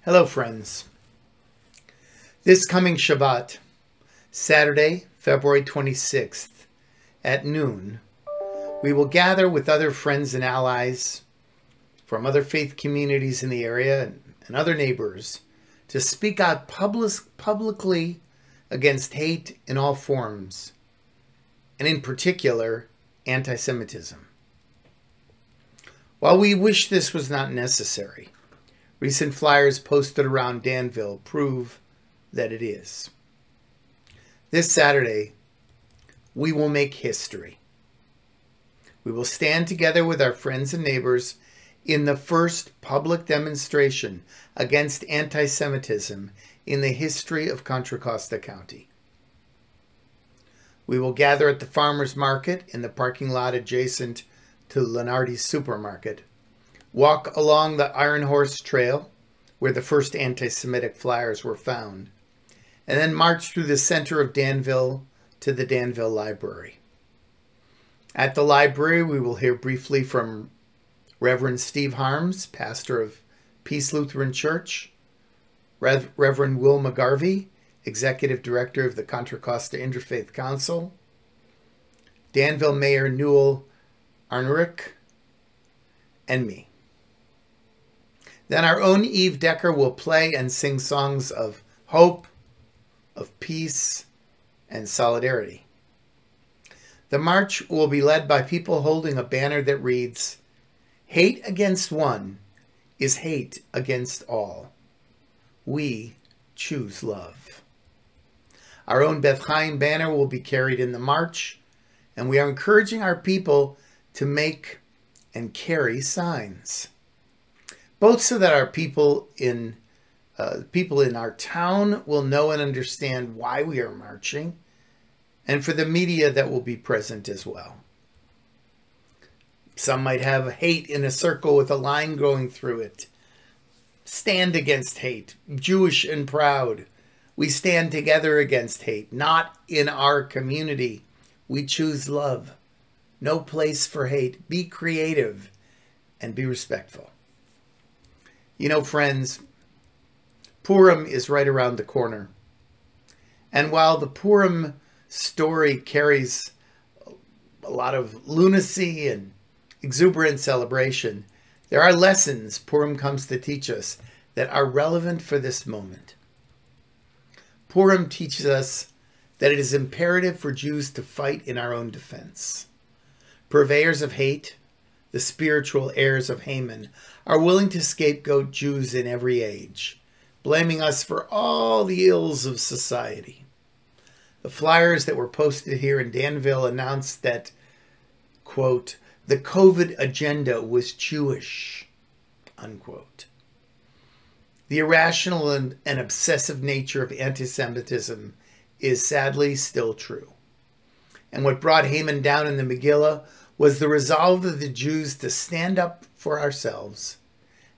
Hello, friends. This coming Shabbat, Saturday, February 26th, at noon, we will gather with other friends and allies from other faith communities in the area and other neighbors to speak out publicly against hate in all forms, and in particular, anti-Semitism. While we wish this was not necessary, recent flyers posted around Danville prove that it is. This Saturday, we will make history. We will stand together with our friends and neighbors in the first public demonstration against anti-Semitism in the history of Contra Costa County. We will gather at the farmers market in the parking lot adjacent to Lundari's supermarket, walk along the Iron Horse Trail, where the first anti-Semitic flyers were found, and then march through the center of Danville to the Danville Library. At the library, we will hear briefly from Reverend Steve Harms, pastor of Peace Lutheran Church, Reverend Will McGarvey, executive director of the Contra Costa Interfaith Council, Danville Mayor Newell Arnrich, and me. Then our own Eve Decker will play and sing songs of hope, of peace, and solidarity. The march will be led by people holding a banner that reads, "Hate against one is hate against all. We choose love." Our own Beth Chaim banner will be carried in the march, and we are encouraging our people to make and carry signs, both so that our people in our town will know and understand why we are marching, and for the media that will be present as well. Some might have hate in a circle with a line going through it. Stand against hate, Jewish and proud. We stand together against hate, not in our community. We choose love. No place for hate. Be creative and be respectful. You know, friends, Purim is right around the corner. And while the Purim story carries a lot of lunacy and exuberant celebration, there are lessons Purim comes to teach us that are relevant for this moment. Purim teaches us that it is imperative for Jews to fight in our own defense. Purveyors of hate, the spiritual heirs of Haman, are willing to scapegoat Jews in every age, blaming us for all the ills of society. The flyers that were posted here in Danville announced that, quote, "the COVID agenda was Jewish," unquote. The irrational and obsessive nature of anti-Semitism is sadly still true. And what brought Haman down in the Megillah was the resolve of the Jews to stand up for ourselves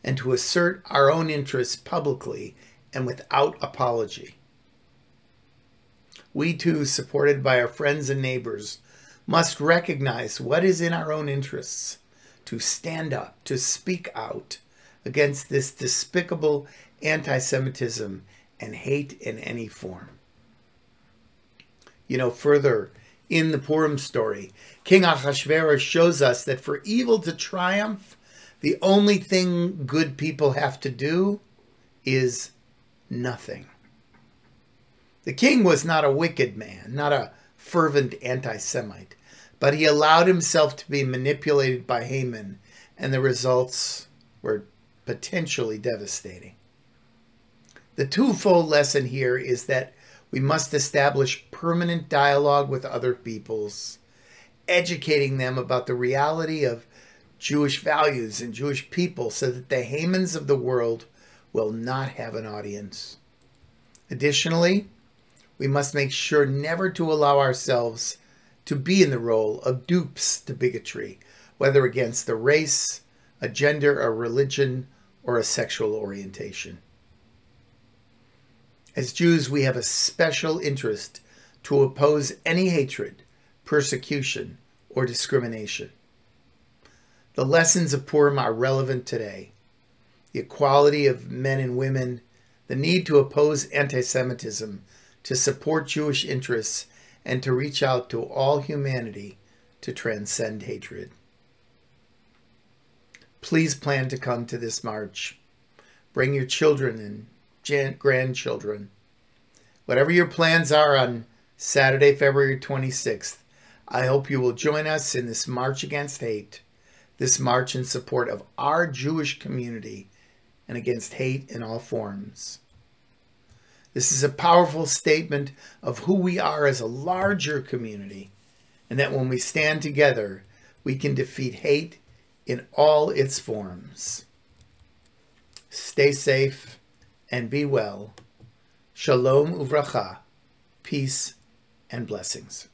and to assert our own interests publicly and without apology. We too, supported by our friends and neighbors, must recognize what is in our own interests, to stand up, to speak out against this despicable anti-Semitism and hate in any form. You know, further in the Purim story, King Ahasuerus shows us that for evil to triumph, the only thing good people have to do is nothing. The king was not a wicked man, not a fervent anti-Semite, but he allowed himself to be manipulated by Haman, and the results were potentially devastating. The twofold lesson here is that we must establish permanent dialogue with other peoples, educating them about the reality of Jewish values and Jewish people so that the Hamans of the world will not have an audience. Additionally, we must make sure never to allow ourselves to be in the role of dupes to bigotry, whether against a race, a gender, a religion, or a sexual orientation. As Jews, we have a special interest to oppose any hatred, persecution, or discrimination. The lessons of Purim are relevant today. the equality of men and women, the need to oppose anti-Semitism, to support Jewish interests, and to reach out to all humanity to transcend hatred. Please plan to come to this march. Bring your children and grandchildren. Whatever your plans are on Saturday, February 26th, I hope you will join us in this march against hate, this march in support of our Jewish community and against hate in all forms. This is a powerful statement of who we are as a larger community, and that when we stand together, we can defeat hate in all its forms. Stay safe and be well. Shalom uvracha, peace and blessings.